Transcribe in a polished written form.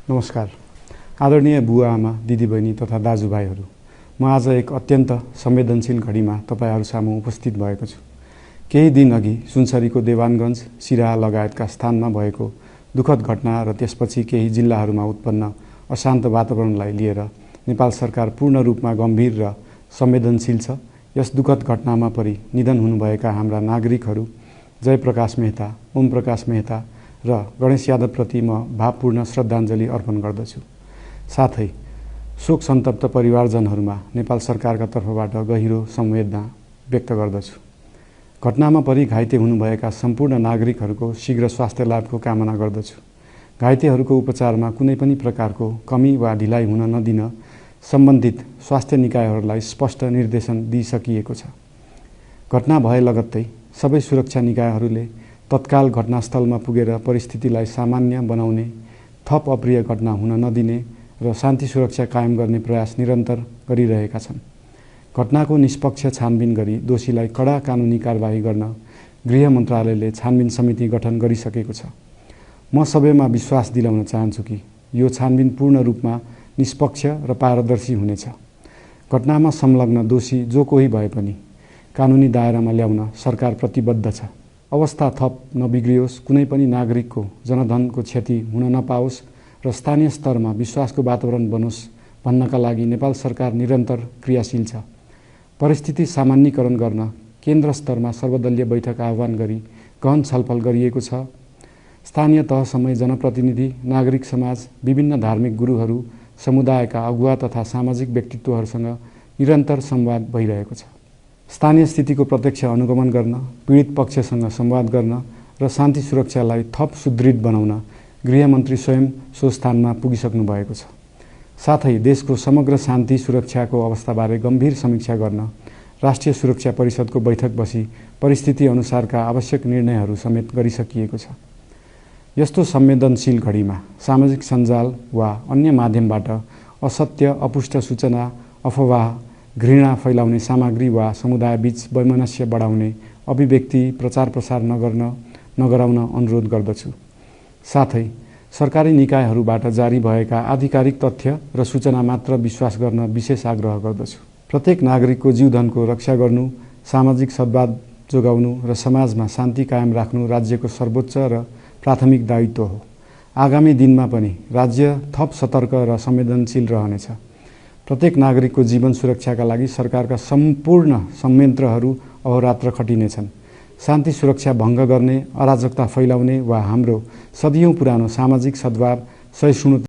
नमस्कार। आदरणीय बुवा आमा, दिदीबहिनी तथा दाजुभाइहरू, म आज एक अत्यन्त संवेदनशील घडीमा तपाईहरू सामु उपस्थित भएको छु। केही दिन अघि सुनसरीको देवानगञ्ज, सिराहा लगायतका स्थानमा भएको दुःखद घटना र त्यसपछि केही जिल्लाहरूमा उत्पन्न अशान्त वातावरणलाई लिएर नेपाल सरकार पूर्ण रूपमा गम्भीर र संवेदनशील छ। यस दुःखद घटनामा परि निधन हुनुभएका हाम्रा नागरिकहरू जयप्रकाश मेहता, ओम प्रकाश मेहता र गणेश यादवप्रति म भावपूर्ण श्रद्धाञ्जली अर्पण गर्दछु। साथै शोक सन्तप्त परिवारजनहरूमा नेपाल सरकारका तर्फबाट गहिरो संवेदना व्यक्त गर्दछु। घटनामा परि घाइते हुनुभएका सम्पूर्ण नागरिकहरूको शीघ्र स्वास्थ्य लाभको कामना गर्दछु। घाइतेहरूको उपचारमा कुनै पनि प्रकारको कमी वा ढिलाइ हुन नदिन सम्बन्धित स्वास्थ्य निकायहरूलाई स्पष्ट निर्देशन दिइसकिएको छ। घटना भए लगत्तै सबै सुरक्षा निकायहरूले तत्काल घटनास्थलमा पुगेर परिस्थितिलाई सामान्य बनाउने, थप अप्रिय घटना हुन नदिने र शान्ति सुरक्षा कायम गर्ने प्रयास निरन्तर गरिरहेका छन्। घटनाको निष्पक्ष छानबिन गरी दोषीलाई कडा कानुनी कारबाही गर्न गृह मन्त्रालयले छानबिन समिति गठन गरिसकेको छ। म सबैमा विश्वास दिलाउन चाहन्छु कि यो छानबिन पूर्ण रूपमा निष्पक्ष र पारदर्शी हुनेछ। घटनामा संलग्न दोषी जो कोही भए पनि कानुनी दायरामा ल्याउन सरकार प्रतिबद्ध छ। अवस्था थप नबिग्रियोस्, कुनै पनि नागरिकको जनधनको क्षति हुन नपाओस् र स्थानीय स्तरमा विश्वासको वातावरण बनोस् भन्नका लागि नेपाल सरकार निरन्तर क्रियाशील छ। परिस्थिति सामान्यीकरण गर्न केन्द्र स्तरमा सर्वदलीय बैठक आह्वान गरी गहन छलफल गरिएको छ। स्थानीय तहसम्मै जनप्रतिनिधि, नागरिक समाज, विभिन्न धार्मिक गुरुहरू, समुदायका अगुवा तथा सामाजिक व्यक्तित्वहरूसँग निरन्तर संवाद भइरहेको छ। स्थानीय स्थितिको प्रत्यक्ष अनुगमन गर्न, पीडित पक्षसँग संवाद गर्न र शान्ति सुरक्षालाई थप सुदृढ बनाउन गृहमन्त्री स्वयं सो स्थानमा पुगिसक्नु भएको छ। साथै देशको समग्र शान्ति सुरक्षाको अवस्थाबारे गम्भीर समीक्षा गर्न राष्ट्रिय सुरक्षा परिषदको बैठक बसी परिस्थिति अनुसारका आवश्यक निर्णयहरू समेत गरिसकिएको छ। यस्तो संवेदनशील घडीमा सामाजिक सञ्जाल वा अन्य माध्यमबाट असत्य, अपुष्ट सूचना, अफवाह, घृणा फैलाउने सामग्री वा समुदायबीच वैमनस्य बढाउने अभिव्यक्ति प्रचार प्रसार नगराउन अनुरोध गर्दछु। साथै सरकारी निकायहरूबाट जारी भएका आधिकारिक तथ्य र सूचना मात्र विश्वास गर्न विशेष आग्रह गर्दछु। प्रत्येक नागरिकको जीवधनको रक्षा गर्नु, सामाजिक सद्भाव जोगाउनु र समाजमा शान्ति कायम राख्नु राज्यको सर्वोच्च र प्राथमिक दायित्व हो। आगामी दिनमा पनि राज्य थप सतर्क र संवेदनशील रहनेछ। प्रत्येक नागरिकको जीवन सुरक्षाका लागि सरकारका सम्पूर्ण संयन्त्रहरू अहोरात्र खटिनेछन्। शान्ति सुरक्षा भङ्ग गर्ने, अराजकता फैलाउने वा हाम्रो सदियौं पुरानो सामाजिक सद्भाव, सहिष्णुता